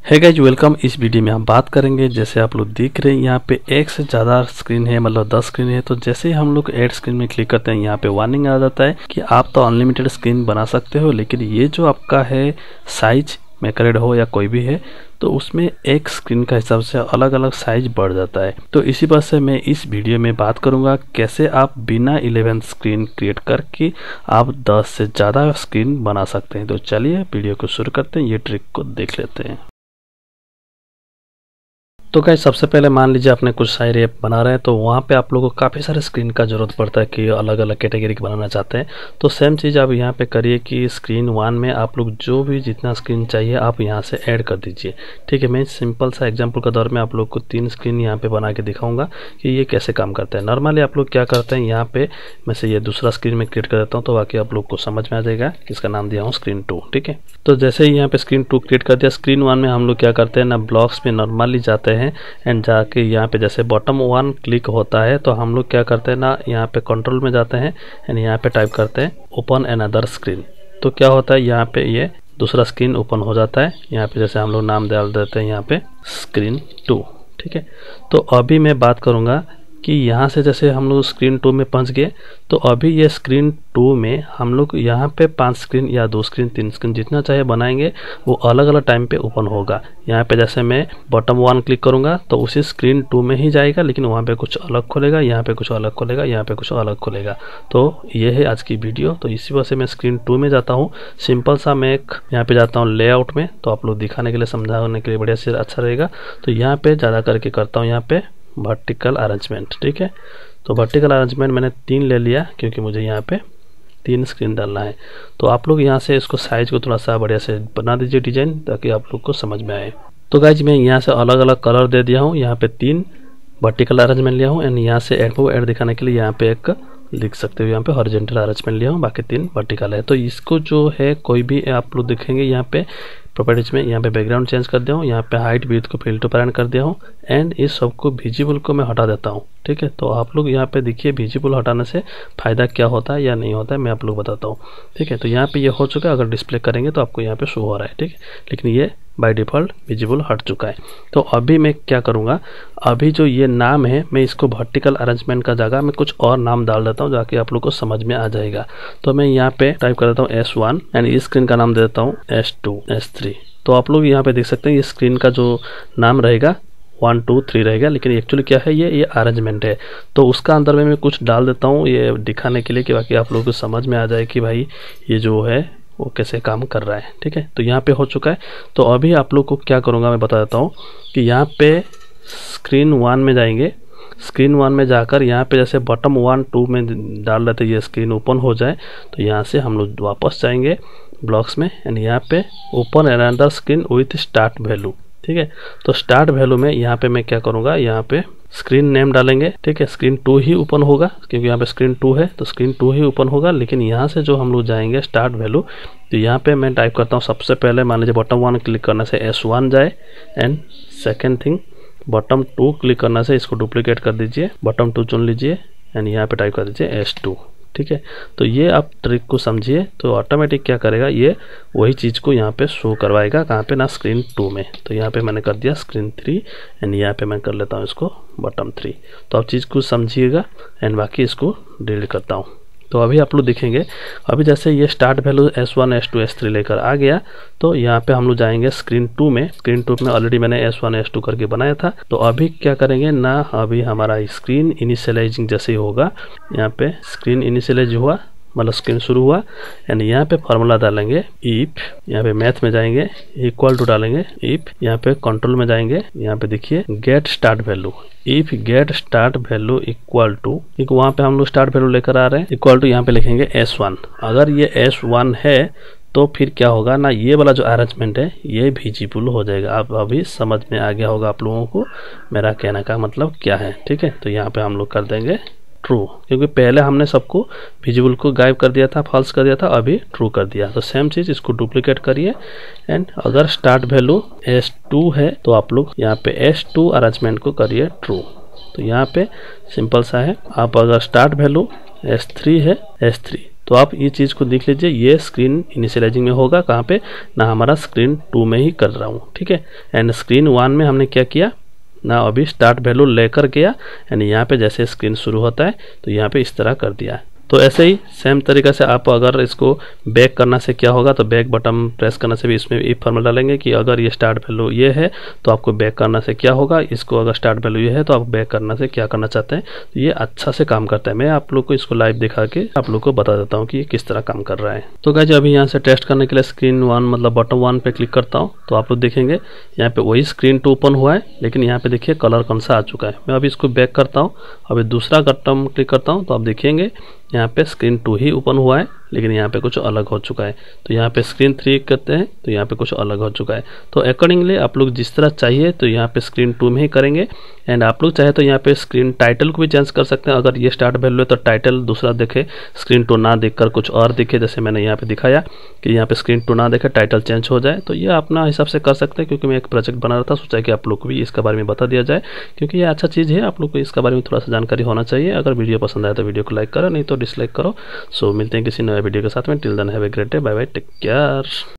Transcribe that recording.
है guys welcome. इस video में हम बात करेंगे, जैसे आप लोग देख रहे हैं यहाँ पे एक से ज़्यादा स्क्रीन है, मतलब 10 स्क्रीन है। तो जैसे ही हम लोग ऐड स्क्रीन में क्लिक करते हैं यहाँ पे वार्निंग आ जाता है कि आप तो अनलिमिटेड स्क्रीन बना सकते हो, लेकिन ये जो आपका है साइज मैकरेड हो या कोई भी है तो उसमें एक स्क्रीन का हिसाब से अलग अलग साइज बढ़ जाता है। तो इसी बात से मैं इस वीडियो में बात करूंगा कैसे आप बिना 11 स्क्रीन क्रिएट करके आप 10 से ज़्यादा स्क्रीन बना सकते हैं। तो चलिए वीडियो को शुरू करते हैं, ये ट्रिक को देख लेते हैं। तो गाइस सबसे पहले मान लीजिए आपने कुछ साइड ऐप बना रहे हैं, तो वहाँ पे आप लोगों को काफ़ी सारे स्क्रीन का ज़रूरत पड़ता है कि अलग अलग कैटेगरी के बनाना चाहते हैं। तो सेम चीज़ आप यहाँ पे करिए कि स्क्रीन 1 में आप लोग जो भी जितना स्क्रीन चाहिए आप यहाँ से ऐड कर दीजिए। ठीक है, मैं सिंपल सा एग्जांपल के दौर में आप लोग को 3 स्क्रीन यहाँ पे बना के दिखाऊंगा कि ये कैसे काम करता है। नॉर्मली आप लोग क्या करते हैं, यहाँ पे मैं से ये दूसरा स्क्रीन में क्रिएट कर देता हूँ तो बाकी आप लोग को समझ में आ जाएगा। इसका नाम दिया हूँ स्क्रीन 2। ठीक है, तो जैसे ही यहाँ पे स्क्रीन 2 क्रिएट कर दिया, स्क्रीन 1 में हम लोग क्या करते हैं ना, ब्लॉक्स में नॉर्मली जाते हैं एंड कि यहाँ पे जैसे बॉटम 1 क्लिक होता है तो हम लोग क्या करते हैं ना, यहाँ पे कंट्रोल में जाते हैं एंड यहाँ पे टाइप करते हैं ओपन अनदर स्क्रीन। तो क्या होता है, यहाँ पे ये दूसरा स्क्रीन ओपन हो जाता है। यहाँ पे जैसे हम लोग नाम डाल देते हैं यहाँ पे स्क्रीन 2। ठीक है, तो अभी मैं बात करूँगा कि यहाँ से जैसे हम लोग स्क्रीन 2 में पहुँच गए, तो अभी ये स्क्रीन 2 में हम लोग यहाँ पे 5 स्क्रीन या 2 स्क्रीन 3 स्क्रीन जितना चाहे बनाएंगे, वो अलग अलग टाइम पे ओपन होगा। यहाँ पे जैसे मैं बॉटम 1 क्लिक करूँगा तो उसी स्क्रीन 2 में ही जाएगा, लेकिन वहाँ पे कुछ अलग खुलेगा, यहाँ पे कुछ अलग खुलेगा, यहाँ पे कुछ अलग खुलेगा। तो ये है आज की वीडियो। तो इसी वजह से मैं स्क्रीन 2 में जाता हूँ। सिंपल सा मैं एक यहाँ पे जाता हूँ लेआउट में, तो आप लोग दिखाने के लिए समझाने के लिए बढ़िया से अच्छा रहेगा। तो यहाँ पे ज़्यादा करके करता हूँ यहाँ पे वर्टिकल अरेंजमेंट। ठीक है, तो वर्टिकल अरेंजमेंट मैंने 3 ले लिया क्योंकि मुझे यहाँ पे 3 स्क्रीन डालना है। तो आप लोग यहाँ से इसको साइज को थोड़ा सा बढ़िया से बना दीजिए डिजाइन, ताकि आप लोग को समझ में आए। तो गाइज मैं यहाँ से अलग अलग कलर दे दिया हूँ, यहाँ पे 3 वर्टिकल अरेंजमेंट लिया हूँ एंड यहाँ से एड दिखाने के लिए यहाँ पे एक लिख सकते हो, यहाँ पे हॉरिजॉन्टल अरेंजमेंट लिया हूँ, बाकी 3 वर्टिकल है। तो इसको जो है कोई भी आप लोग देखेंगे यहाँ पे प्रॉपर्टीज में, यहाँ पे बैकग्राउंड चेंज कर दिया हूँ, यहाँ पे हाइट विड्थ को फिल टू पैरेंट कर दिया हूँ एंड इस सबको विजिबल को मैं हटा देता हूँ। ठीक है, तो आप लोग यहाँ पे देखिए विजिबल हटाने से फ़ायदा क्या होता है या नहीं होता है मैं आप लोग बताता हूँ। ठीक है, तो यहाँ पे ये हो चुका है, अगर डिस्प्ले करेंगे तो आपको यहाँ पे शो हो रहा है। ठीक है, लेकिन ये बाय डिफ़ॉल्ट विजिबल हट चुका है। तो अभी मैं क्या करूँगा, अभी जो ये नाम है मैं इसको वर्टिकल अरेंजमेंट का जगह मैं कुछ और नाम डाल देता हूँ, जाके आप लोग को समझ में आ जाएगा। तो मैं यहाँ पे टाइप कर देता हूँ S1 एंड इस स्क्रीन का नाम दे देता हूँ S2 S3। तो आप लोग यहाँ पे देख सकते हैं ये स्क्रीन का जो नाम रहेगा 1 2 3 रहेगा, लेकिन एक्चुअली क्या है ये अरेंजमेंट है। तो उसका अंदर में मैं कुछ डाल देता हूँ ये दिखाने के लिए कि बाकी आप लोगों को समझ में आ जाए कि भाई ये जो है वो कैसे काम कर रहा है। ठीक है, तो यहाँ पे हो चुका है। तो अभी आप लोग को क्या करूँगा मैं बता देता हूँ कि यहाँ पे स्क्रीन 1 में जाएंगे, स्क्रीन 1 में जाकर यहाँ पे जैसे बॉटम 1 2 में डाल रहे थे ये स्क्रीन ओपन हो जाए, तो यहाँ से हम लोग वापस जाएंगे ब्लॉक्स में एंड यहाँ पे open another screen with start value. ठीक है, तो स्टार्ट वैल्यू में यहाँ पे मैं क्या करूँगा, यहाँ पे स्क्रीन नेम डालेंगे। ठीक है, स्क्रीन 2 ही ओपन होगा क्योंकि यहाँ पे स्क्रीन 2 है, तो स्क्रीन 2 ही ओपन होगा। लेकिन यहाँ से जो हम लोग जाएंगे स्टार्ट वैल्यू, तो यहाँ पे मैं टाइप करता हूँ सबसे पहले मान लीजिए बॉटम 1 क्लिक करने से S1 जाए and second thing bottom 2 click करने से इसको डुप्लीकेट कर दीजिए, बॉटम 2 चुन लीजिए एंड यहाँ पे टाइप कर दीजिए S2। ठीक है, तो ये आप ट्रिक को समझिए तो ऑटोमेटिक क्या करेगा, ये वही चीज़ को यहाँ पे शो करवाएगा, कहाँ पे ना स्क्रीन 2 में। तो यहाँ पे मैंने कर दिया स्क्रीन 3 एंड यहाँ पे मैं कर लेता हूँ इसको बॉटम 3। तो आप चीज़ को समझिएगा एंड बाकी इसको डिलीट करता हूँ। तो अभी आप लोग देखेंगे, अभी जैसे ये start value S1 S2 S3 लेकर आ गया, तो यहाँ पे हम लोग जाएंगे स्क्रीन 2 में। स्क्रीन 2 में ऑलरेडी मैंने S1 S2 करके बनाया था। तो अभी क्या करेंगे ना, अभी हमारा स्क्रीन इनिशियलाइजिंग जैसे ही होगा, यहाँ पे स्क्रीन इनिशियलाइज हुआ मतलब स्क्रीन शुरू हुआ एंड यहाँ पे फार्मूला डालेंगे इफ, यहाँ पे मैथ में जाएंगे इक्वल टू डालेंगे इफ, यहाँ पे कंट्रोल में जाएंगे, यहाँ पे देखिए get start value, if get start value equal to, वहाँ पे हम लोग स्टार्ट वैल्यू लेकर आ रहे हैं, इक्वल टू यहाँ पे लिखेंगे S1। अगर ये S1 है तो फिर क्या होगा ना, ये वाला जो अरेंजमेंट है ये विजिबल हो जाएगा। आप अभी समझ में आ गया होगा आप लोगों को मेरा कहने का मतलब क्या है। ठीक है, तो यहाँ पे हम लोग कर देंगे ट्रू, क्योंकि पहले हमने सबको विजिबल को गायब कर दिया था, फॉल्स कर दिया था, अभी ट्रू कर दिया। तो सेम चीज़ इसको डुप्लीकेट करिए एंड अगर स्टार्ट वैल्यू S2 है तो आप लोग यहाँ पे S2 अरेंजमेंट को करिए ट्रू। तो यहाँ पे सिंपल सा है, आप अगर स्टार्ट वैल्यू S3 है S3 तो आप ये चीज़ को देख लीजिए, ये स्क्रीन इनिशियलाइजिंग में होगा कहाँ पे ना, हमारा स्क्रीन 2 में ही कर रहा हूँ, ठीक है। एंड स्क्रीन 1 में हमने क्या किया ना, अभी स्टार्ट वैल्यू लेकर गया एंड यहाँ पे जैसे स्क्रीन शुरू होता है तो यहाँ पे इस तरह कर दिया है। तो ऐसे ही सेम तरीक़े से आप अगर इसको बैक करना से क्या होगा, तो बैक बटन प्रेस करने से भी इसमें इफ फॉर्मूला डालेंगे कि अगर ये स्टार्ट वैल्यू ये है तो आपको बैक करना से क्या होगा, इसको अगर स्टार्ट वैल्यू ये है तो आप बैक करना से क्या करना चाहते हैं। तो ये अच्छा से काम करता है। मैं आप लोग को इसको लाइव दिखा के आप लोग को बता देता हूँ कि ये किस तरह काम कर रहा है। तो गाइस अभी यहाँ से टेस्ट करने के लिए स्क्रीन 1 मतलब बटन 1 पे क्लिक करता हूँ तो आप लोग देखेंगे यहाँ पे वही स्क्रीन 2 ओपन हुआ है, लेकिन यहाँ पे देखिए कलर कौन सा आ चुका है। मैं अभी इसको बैक करता हूँ, अभी दूसरा बटन क्लिक करता हूँ तो आप देखेंगे यहाँ पे स्क्रीन 2 ही ओपन हुआ है, लेकिन यहाँ पे कुछ अलग हो चुका है। तो यहाँ पे स्क्रीन 3 करते हैं तो यहाँ पे कुछ अलग हो चुका है। तो अकॉर्डिंगली आप लोग जिस तरह चाहिए तो यहाँ पे स्क्रीन 2 में ही करेंगे। एंड आप लोग चाहे तो यहाँ पे स्क्रीन टाइटल को भी चेंज कर सकते हैं। अगर ये स्टार्ट वैल्यू है तो टाइटल दूसरा दिखे, स्क्रीन 2 ना देखकर कुछ और दिखे, जैसे मैंने यहाँ पे दिखाया कि यहाँ पे स्क्रीन 2 ना देखे टाइटल चेंज हो जाए। तो ये अपना हिसाब से कर सकते हैं, क्योंकि मैं एक प्रोजेक्ट बना रहा था, सोचा कि आप लोग को भी इसके बारे में बता दिया जाए, क्योंकि ये अच्छा चीज़ है। आप लोग को इसके बारे में थोड़ा सा जानकारी होना चाहिए। अगर वीडियो पसंद आए तो वीडियो को लाइक करो, नहीं तो डिसलाइक करो। सो मिलते हैं किसी नए वीडियो के साथ में। Till then have a great day, bye bye, take care.